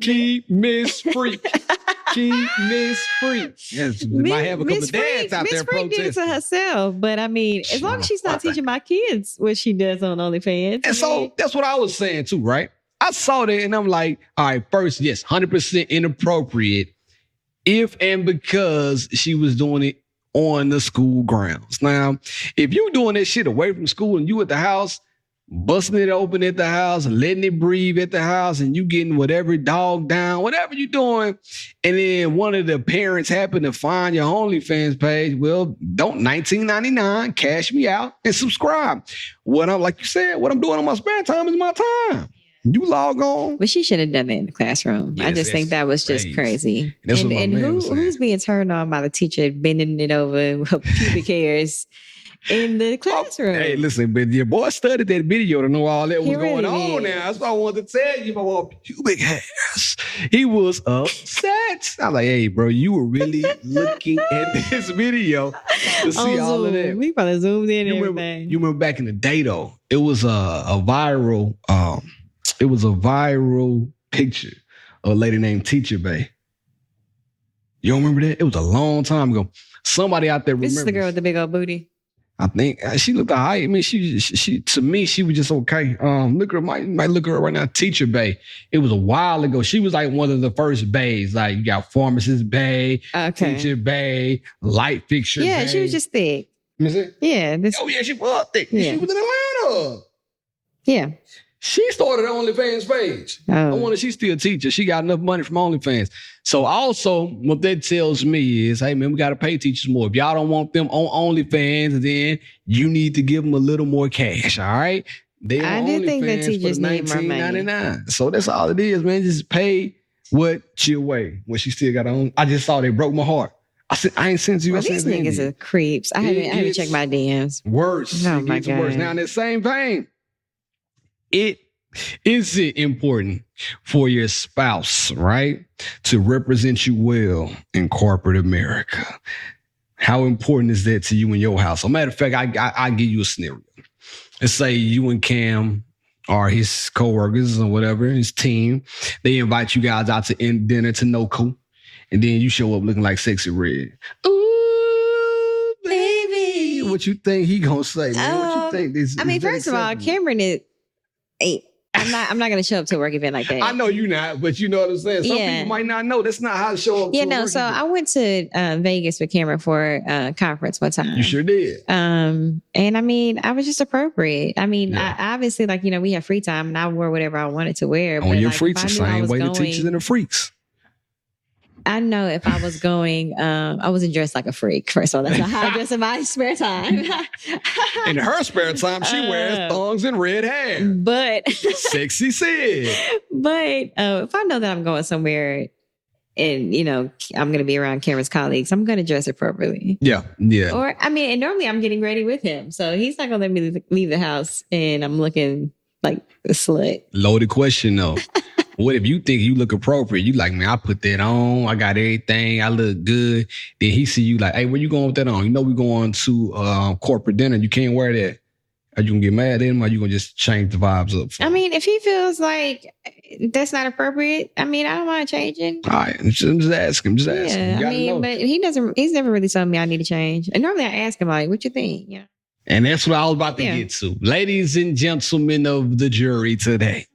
Keep Miss Freak. Keep Miss Freak. Yes, might have a couple of dads out there protesting. Miss Freak did it to herself. But I mean, as long as she's not teaching my kids what she does on OnlyFans. And so that's what I was saying too, right? I saw that and I'm like, all right, first, yes, 100% inappropriate. If and because she was doing it on the school grounds. Now, if you doing that shit away from school and you at the house, busting it open at the house, letting it breathe at the house, and you getting whatever dog down, whatever you doing, and then one of the parents happen to find your OnlyFans page, well, don't $19.99, cash me out and subscribe. Like you said, what I'm doing on my spare time is my time. You log on. But she should have done that in the classroom. Yes, I just think that was just crazy. And who's being turned on by the teacher bending it over with pubic hairs in the classroom? Hey, listen, but your boy studied that video to know all that was going on now. That's what I wanted to tell you about pubic hairs. He was upset. I'm like, hey, bro, you were really looking at this video to see all of that. We probably zoomed in and everything. You remember back in the day, though, it was a viral picture of a lady named Teacher Bay. You don't remember that? It was a long time ago. Somebody out there remembers. This is the girl with the big old booty. I think she looked all right. I mean, she to me, she was just okay. Look her, might look her up right now. Teacher Bay. It was a while ago. She was like one of the first bays. Like you got Pharmacist Bay, Teacher Bay, Light Fixture Bay. Yeah, she was just thick. Is it? Yeah. Oh yeah, she was thick. Yeah. She was in Atlanta. Yeah. She started an OnlyFans page. I wonder if she's still a teacher. She got enough money from OnlyFans. So also, what that tells me is, hey, man, we got to pay teachers more. If y'all don't want them on OnlyFans, then you need to give them a little more cash, all right? I do think that teachers need more money. So that's all it is, man. Just pay what you weigh. When she still got on. I just saw they broke my heart. I ain't sent you. Well, these niggas are creeps. I haven't checked my DMs. Worse. Oh, my God. Worse. Now, in the same vein, is it important for your spouse, right, to represent you well in corporate America? How important is that to you in your house? As a matter of fact, I give you a scenario. Let's say you and Cam are his coworkers or whatever, his team. They invite you guys out to dinner to Noku, and then you show up looking like Sexy Red. Ooh, baby. What you think he gonna say, man? What you think? First of all, Cameron is... I'm not gonna show up to a work event like that. I know you not, but you know what I'm saying. Some people might not know. That's not how to show up. Yeah, to a no. work So event. I went to Vegas with Cameron for a conference one time. You sure did. And I mean, I was just appropriate. I mean, Yeah. I obviously, like, you know, we have free time, and I wore whatever I wanted to wear. On but your like, freaks the if I knew I same was way the going, teachers and the freaks. I know if I was going, I wasn't dressed like a freak. First of all, that's not how I dress in my spare time. In her spare time, she wears thongs and red hair. But Sexy Syd. But if I know that I'm going somewhere and, you know, I'm going to be around Cameron's colleagues, I'm going to dress appropriately. Yeah, yeah. Or, I mean, and normally I'm getting ready with him. So he's not going to let me leave the house and I'm looking like a slut. Loaded question, though. What if you think you look appropriate? You like, man, I put that on. I got everything. I look good. Then he see you like, hey, where you going with that on? You know we going to corporate dinner. You can't wear that. Are you going to get mad at him or you going to just change the vibes up? I mean, if he feels like that's not appropriate, I mean, I don't mind changing. All right. I'm just asking. Yeah, I mean, but he's never really told me I need to change. And normally I ask him, like, what you think? Yeah. And that's what I was about to get to. Ladies and gentlemen of the jury today.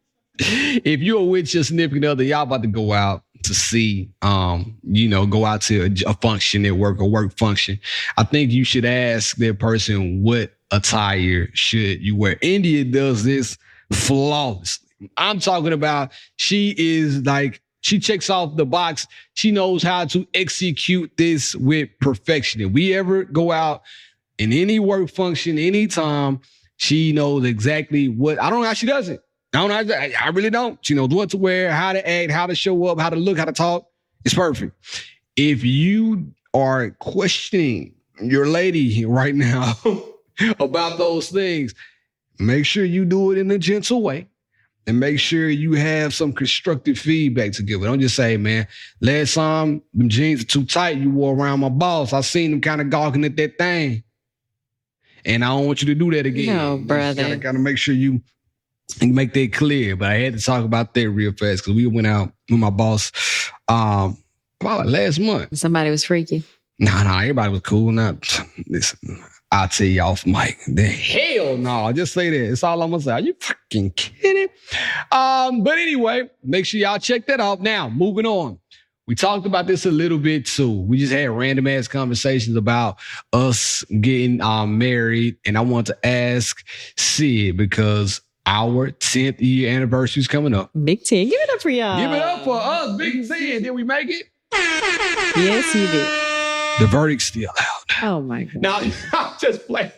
If you're with your significant other, y'all about to go out to see, go out to a function at work, a work function. I think you should ask that person what attire should you wear. India does this flawlessly. I'm talking about she checks off the box. She knows how to execute this with perfection. If we ever go out in any work function, anytime, she knows exactly what. I don't know how she does it. I really don't. She knows what to wear, how to act, how to show up, how to look, how to talk. It's perfect. If you are questioning your lady right now about those things, make sure you do it in a gentle way and make sure you have some constructive feedback to give her. Don't just say, man, last time them jeans are too tight you wore around my boss. I seen them kind of gawking at that thing. And I don't want you to do that again. No, brother. Gotta make sure you make that clear. But I had to talk about that real fast because we went out with my boss about last month. Somebody was freaky. No, everybody was cool. Now, listen, I'll tell you off mic. The hell no, just say that. It's all I'm gonna say. Are you fucking kidding? But anyway, make sure y'all check that out. Now, moving on. We talked about this a little bit too. We just had random ass conversations about us getting married. And I want to ask Syd because our 10th year anniversary is coming up. Big 10. Give it up for y'all. Give it up for us, Big 10. Did we make it? Yes, you did. The verdict's still out. Oh my God. Now, I'm just playing.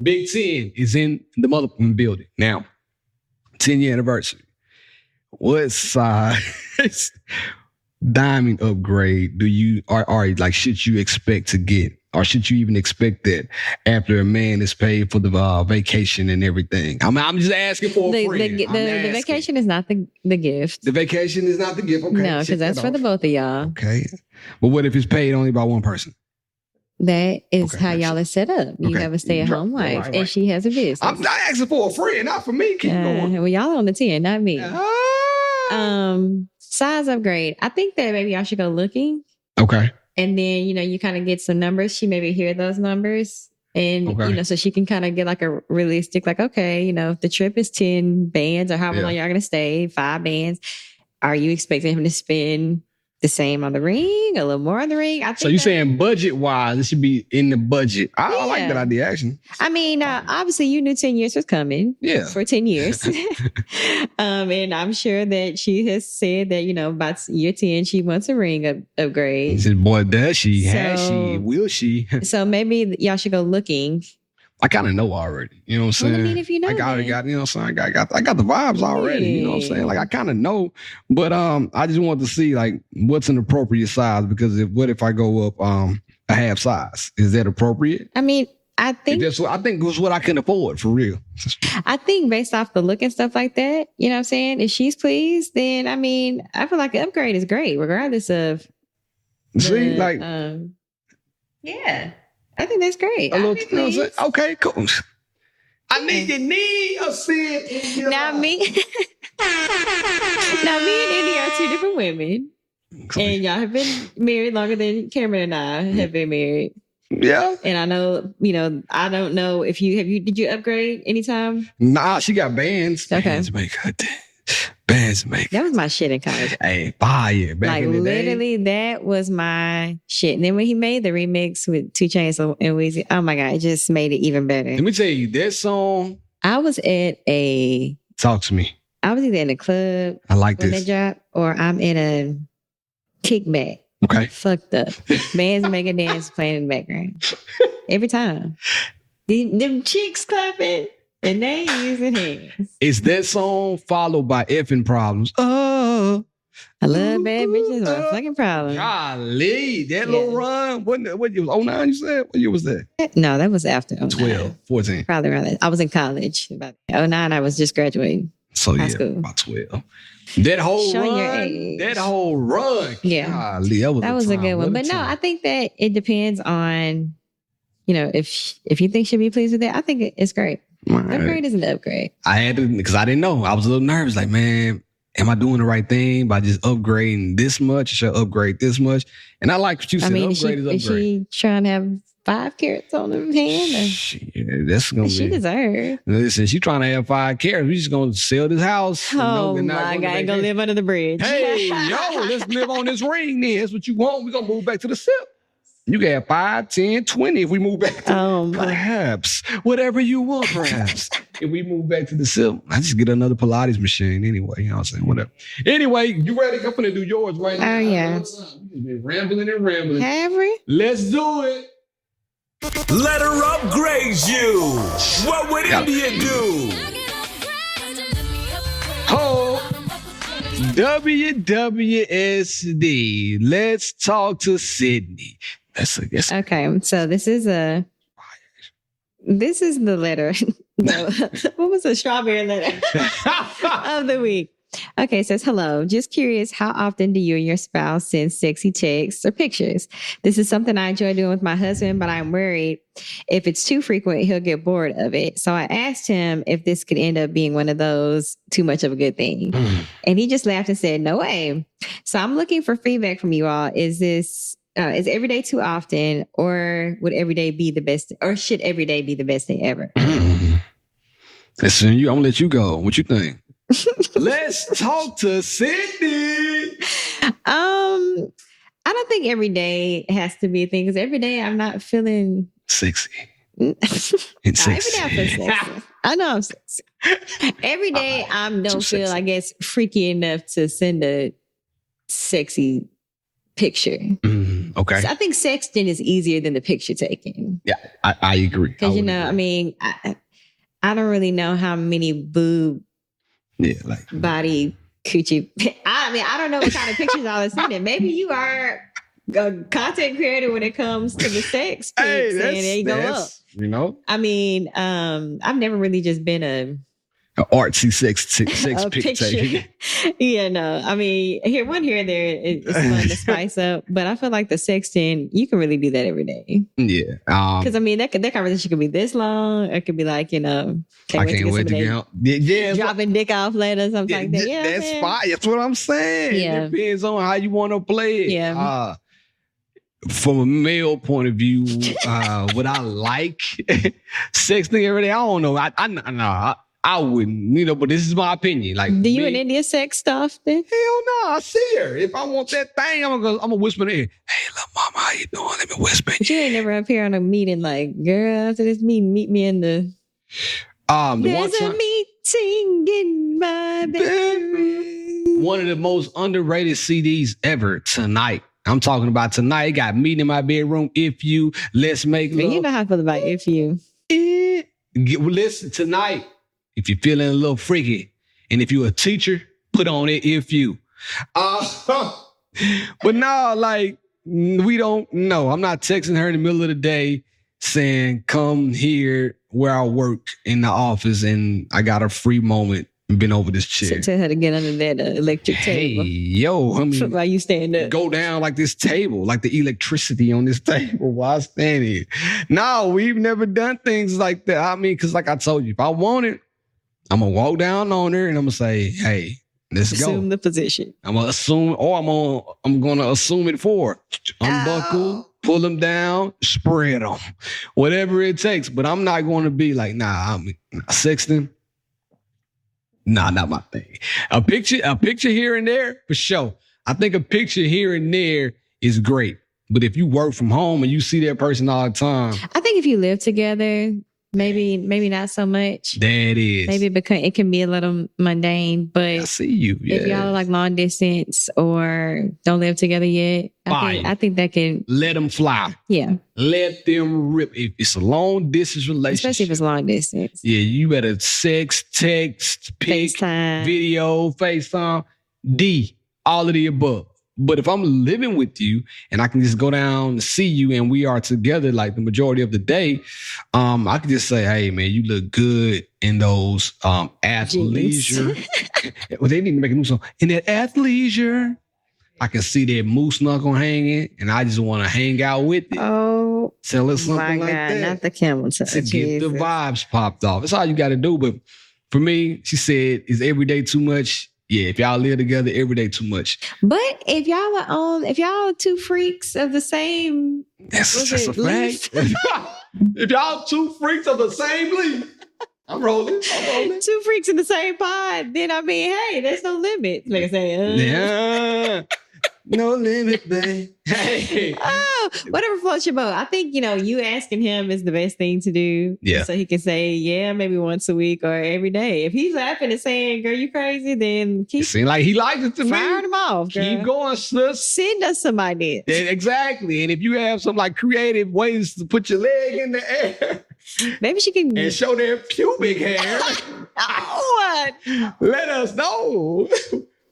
Big 10 is in the motherfucking building. Now, 10-year anniversary. What size diamond upgrade should you expect to get? Or should you even expect that after a man is paid for the vacation and everything? I'm just asking for a friend. The vacation is not the gift. The vacation is not the gift. Okay, no, because that's for the both of y'all. Okay. But what if it's paid only by one person? That is how y'all are set up. You have a stay-at-home wife, and she has a business. I'm not asking for a friend, not for me. Keep going. Well, y'all on the 10, not me. Size upgrade. I think that maybe y'all should go looking. Okay. And then, you kind of get some numbers. She maybe hear those numbers. And, so she can kind of get like a realistic, like, okay, if the trip is 10 bands or however long y'all going to stay, 5 bands, are you expecting him to spend the same on the ring, a little more on the ring? So you're saying budget-wise, it should be in the budget. I like that idea, actually. I mean, obviously you knew 10 years was coming. Yeah. For 10 years. And I'm sure that she has said that, by year 10, she wants a ring upgrade. He said, boy, does she? Has she? Will she? So maybe y'all should go looking. I kind of know already. You know what I'm saying? Well, I mean, if you know, I got you know what I'm saying? I got the vibes already. You know what I'm saying? Like I kind of know, but I just want to see like what's an appropriate size because what if I go up a half size? Is that appropriate? I mean, I think that's what I can afford for real. I think based off the look and stuff like that, you know what I'm saying? If she's pleased, then I mean, I feel like the upgrade is great, regardless of yeah. I think that's great. Okay, cool. I need a Syd. Now me and Indy are 2 different women. And y'all have been married longer than Cameron and I have been married. Yeah. And I know, I don't know if did you upgrade anytime? Nah, she got bands. Okay. Bands make her bands make That was my shit in college. Hey, fire. Back Like in the literally, day. that was my shit. And then when he made the remix with 2 Chainz and Weezy, oh my God, it just made it even better. Let me tell you, that song. I was at Talk to me. I was either in a club I like when this. they dropped, or I'm in a kickback. Okay. Fucked up. Bands making dance playing in the background. Every time. Them chicks clapping and they using hands. Is that song followed by effing problems? Oh. I love bad bitches. My fucking problem. Golly, that little run. What year was 09 you said? What year was that? No, that was after 09. 12, 14. Probably around that. I was in college. About 09, I was just graduating. So high yeah, school. about 12. That whole Showing your run. age. That whole run. Yeah. Golly, that was a good one. But no, I think that it depends on, if you think she'll be pleased with it, I think it's great. Upgrade is an upgrade. I had to, because I didn't know. I was a little nervous. Like, man, am I doing the right thing by just upgrading this much? Should I upgrade this much? And I like what you said. Is upgrade. she trying to have 5 carats on her hand? That's gonna she be. deserves. Listen, she trying to have 5 carats. We just gonna sell this house. Oh my God, ain't gonna live under the bridge. Hey, let's live on this ring then. That's what you want. We're gonna move back to the SIP. You can have 5, 10, 20 if we move back to perhaps. Whatever you want, perhaps. If we move back to the SIP, I just get another Pilates machine anyway. You know what I'm saying? Whatever. Anyway, you ready? I'm gonna do yours right now. Oh, yeah. We've just been rambling and rambling. Have we? Let's do it. Let her upgrade you. What would India do? Oh, WWSD. Let's talk to Sydney. Okay, so this is the letter. What was the strawberry letter of the week? Okay, it says, hello. Just curious, how often do you and your spouse send sexy texts or pictures? This is something I enjoy doing with my husband, but I'm worried if it's too frequent, he'll get bored of it. So I asked him if this could end up being one of those too much of a good thing. And he just laughed and said, no way. So I'm looking for feedback from you all. Is every day too often, or would every day be the best, or should every day be the best day ever? Listen, I'm gonna let you go. What you think? Let's talk to Sydney. I don't think every day has to be a thing, because every day I'm not feeling sexy. Every day I feel sexy. I know I'm sexy. Every day I don't feel, I guess, freaky enough to send a sexy picture. Okay. So I think sexting is easier than the picture taking. Yeah, I agree. Because, I don't really know how many boob body coochie. I don't know what kind of pictures I was sending. Maybe you are a content creator when it comes to the sex pics, and they go up. I've never really just been an artsy sex pic taking. Yeah, no. Here and there, it's fun to spice up, but I feel like the sexting, you can really do that every day. Yeah. Because that conversation could be this long. It could be like, I can't wait to get out. Yeah, dropping dick off later, something like that. Yeah, that's fine. That's what I'm saying. Yeah. It depends on how you want to play it. Yeah. From a male point of view, would I like sexting every day? I don't know. I wouldn't, but this is my opinion. Like, do you and India sex stuff then? Hell no, I see her. If I want that thing, I'm gonna whisper in her ear, hey, little mama, how you doing? Let me whisper. But you ain't never up here on a meeting like, girl, after this meeting, meet me in the. There's a meeting in my bedroom. One of the most underrated CDs ever, Tonight. I'm talking about Tonight. It got Meeting in My Bedroom. If You, Let's Make Love. You know how I feel about If You. Listen, Tonight. If you're feeling a little freaky, and if you're a teacher, put on it If You. But no, we don't know. I'm not texting her in the middle of the day saying, come here where I work in the office and I got a free moment and been over this chair. So tell her to get under that electric table. Hey, yo, while you stand up. Go down like this table, like the electricity on this table while I stand here. No, we've never done things like that. Because like I told you, if I want it, I'm going to walk down on her and I'm going to say, hey, let's go. Assume the position. I'm going to assume, or I'm going to assume it for her. Unbuckle, pull them down, spread them, whatever it takes. But I'm not going to be like, nah, I'm sexting. Nah, not my thing. A picture here and there, for sure. I think a picture here and there is great. But if you work from home and you see that person all the time. I think if you live together, maybe not so much. That is. Maybe because it can be a little mundane, but I see you. Yeah. If y'all are like long distance or don't live together yet, I think that can let them fly. Yeah. Let them rip. If it's a long distance relationship. Especially if it's long distance. Yeah, you better sex, text, pic, FaceTime. Video, FaceTime, all of the above. But if I'm living with you and I can just go down and see you and we are together like the majority of the day, I can just say, hey, man, you look good in those athleisure. Well, they need to make a new song. In that athleisure, I can see that moose knuckle hanging and I just want to hang out with it. Oh, tell us something my like God, that. not the camel touch. To get the vibes popped off. That's all you got to do. But for me, she said, is every day too much? Yeah, if y'all live together, every day too much. But if y'all are two freaks of the same, that's a fact. If y'all two freaks of the same leaf, I'm rolling. Two freaks in the same pod, then I mean, hey, there's no limit. Like I say, yeah. No limit, babe. Hey. Oh, whatever floats your boat. I think, you asking him is the best thing to do. Yeah. So he can say, yeah, maybe once a week or every day. If he's laughing and saying, girl, you crazy, then keep. It seems like he likes it to me. Firing him off, girl. Keep going, sis. Send us some ideas. Yeah, exactly. And if you have some like creative ways to put your leg in the air. Maybe she can. And show their pubic hair. What? Let us know.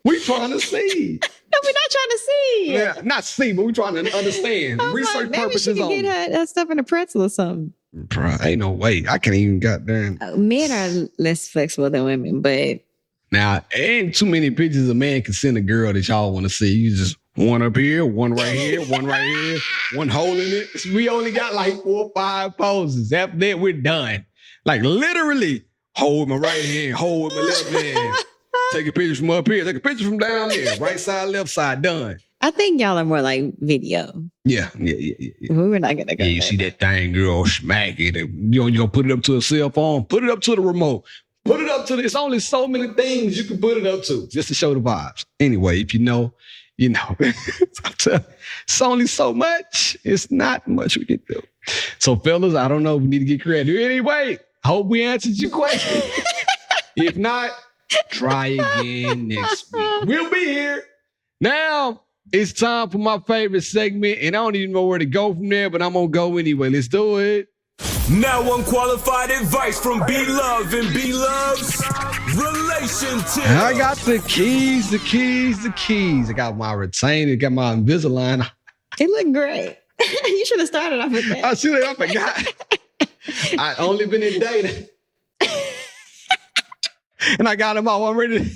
We trying to see. No, we're not trying to see. Yeah, not see, but we're trying to understand. Research maybe purposes she only. can get her stuff in a pretzel or something. Bro, ain't no way. I can't even goddamn. Men are less flexible than women, but now, ain't too many pictures a man can send a girl that y'all want to see. You just one up here, one right here, one right here, one holding it. We only got like 4 or 5 poses. After that, we're done. Like literally, hold my right hand, hold my left hand. Take a picture from up here, take a picture from down there. Right side, left side, done. I think y'all are more like video. Yeah. We were not gonna go. Yeah, you see that thing, girl, smack it. You gonna put it up to a cell phone, put it up to the remote, put it up to it's only so many things you can put it up to just to show the vibes. Anyway, if you know, you know. It's only so much. It's not much we can do. So, fellas, I don't know. We need to get creative. Anyway, hope we answered your question. If not, try again next week. We'll be here. Now, it's time for my favorite segment, and I don't even know where to go from there, but I'm going to go anyway. Let's do it. Now unqualified advice from B-Love and B-Love's relationTIP. I got the keys. I got my retainer, got my Invisalign. It looked great. You should have started off with that. I should have, I forgot. I only been in dating. And I got them all. I'm ready to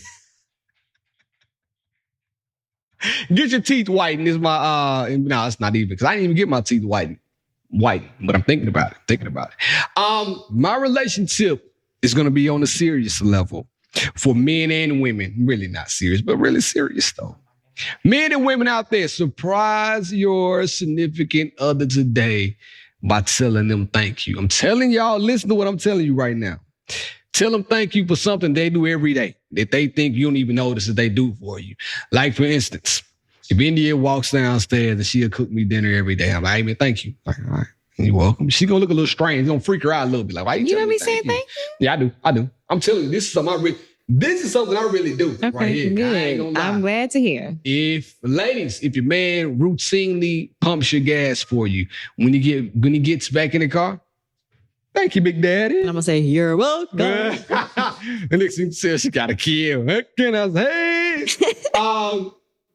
get your teeth whitened. Is my no, it's not even because I didn't even get my teeth whitened, but I'm thinking about it. My relationTIP is gonna be on a serious level for men and women. Really not serious, but really serious though. Men and women out there, surprise your significant other today by telling them thank you. I'm telling y'all, listen to what I'm telling you right now. Tell them thank you for something they do every day that they think you don't even notice that they do for you. Like, for instance, if India walks downstairs and she'll cook me dinner every day, I'm like, hey, man, thank you. Like, all right, you're welcome. She's going to look a little strange. It's going to freak her out a little bit. Like, why you know me saying thank you? Yeah, I do. I'm telling you, this is something I really do right here. Good. I ain't gonna lie. I'm glad to hear. If your man routinely pumps your gas for you when he gets back in the car, thank you, Big Daddy. I'm gonna say you're welcome. The next thing says she got a kid. What can I say?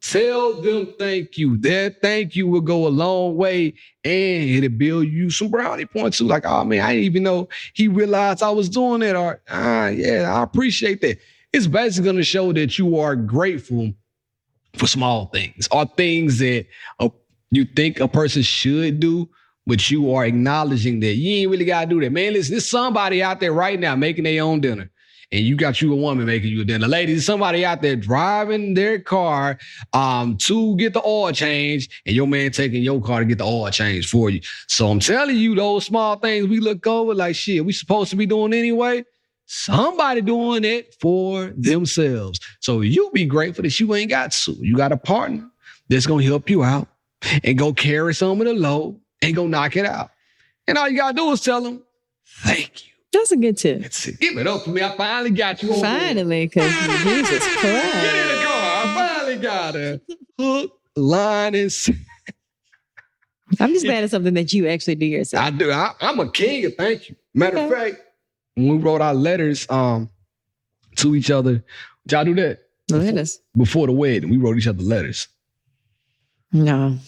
Tell them thank you. That thank you will go a long way, and it'll build you some brownie points too. Like, oh man, I didn't even know he realized I was doing that. Or yeah, I appreciate that. It's basically going to show that you are grateful for small things or things that you think a person should do, but you are acknowledging that you ain't really got to do that. Man, listen, there's somebody out there right now making their own dinner. and you got you a woman making you a dinner. Ladies, somebody out there driving their car to get the oil change, and your man taking your car to get the oil change for you. So I'm telling you, those small things we look over like, shit, we supposed to be doing anyway. Somebody doing it for themselves. So you be grateful that you ain't got to. You got a partner that's going to help you out and go carry some of the load and go knock it out. And all you got to do is tell them, thank you. That's a good tip. That's it. Give it up for me. I finally got you. Finally, because Jesus Christ. Get in the car. I finally got her. Hook, line, and I'm just glad it's something that you actually do yourself. I do. I'm a king of thank you. Matter of fact, when we wrote our letters to each other, did y'all do that? Letters? Before the wedding, we wrote each other letters. No.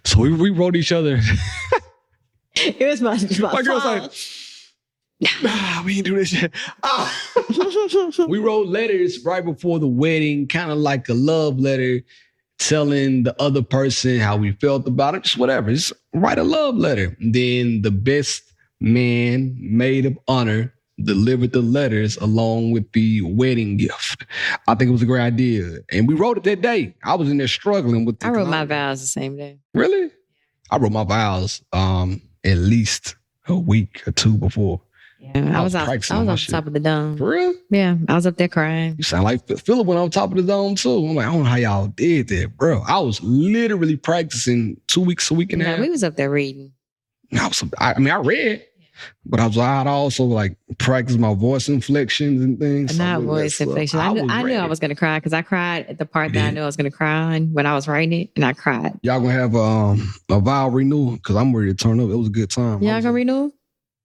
So we wrote each other. It was my girl's like, we didn't do this shit. We wrote letters right before the wedding, kind of like a love letter, telling the other person how we felt about it, just whatever. Just write a love letter. Then the best man, maid of honor, delivered the letters along with the wedding gift. I think it was a great idea. And we wrote it that day. I was in there struggling with it. I wrote my vows the same day. Really? I wrote my vows at least a week or two before. Yeah, I was on top of the dome. For real? Yeah, I was up there crying. You sound like Philip went on top of the dome too. I'm like, I don't know how y'all did that, bro. I was literally practicing 2 weeks, a week and a half. We was up there reading. I read, but I'd also like practice my voice inflections and things. Not voice inflections. I knew I was going to cry because I cried at the part that I knew I was going to cry when I was writing it, and I cried. Y'all gonna have a vow renewal because I'm ready to turn up. It was a good time. Y'all gonna renew?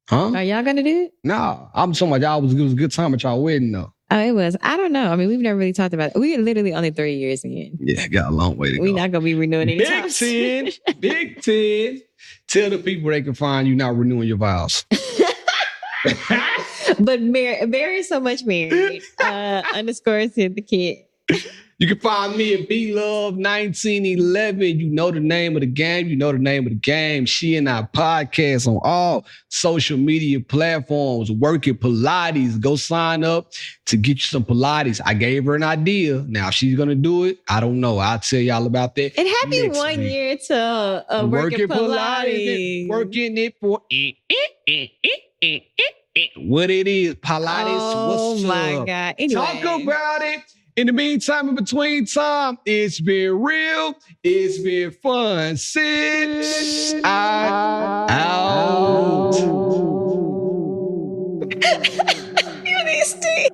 Huh? Are y'all gonna do it? Nah, I'm talking about y'all. It was a good time at y'all wedding though. Oh, it was. I don't know. I mean, we've never really talked about it. We're literally only 3 years in. Yeah, got a long way to go. We're not gonna be renewing anytime soon. Big 10. Tell the people they can find you not renewing your vows. But Mary so much married. _ Syndicate. You can find me at BLove1911. You know the name of the game. You know the name of the game. She and I podcast on all social media platforms. Work at Pilates. Go sign up to get you some Pilates. I gave her an idea. Now, if she's going to do it, I don't know. I'll tell y'all about that. And happy 1 year to Work at Pilates. Working it for what it is. Pilates. Oh, what's my up? God. Anyway. Talk about it. In the meantime, in between time, it's been real. It's been fun. Syd out. You need to stay.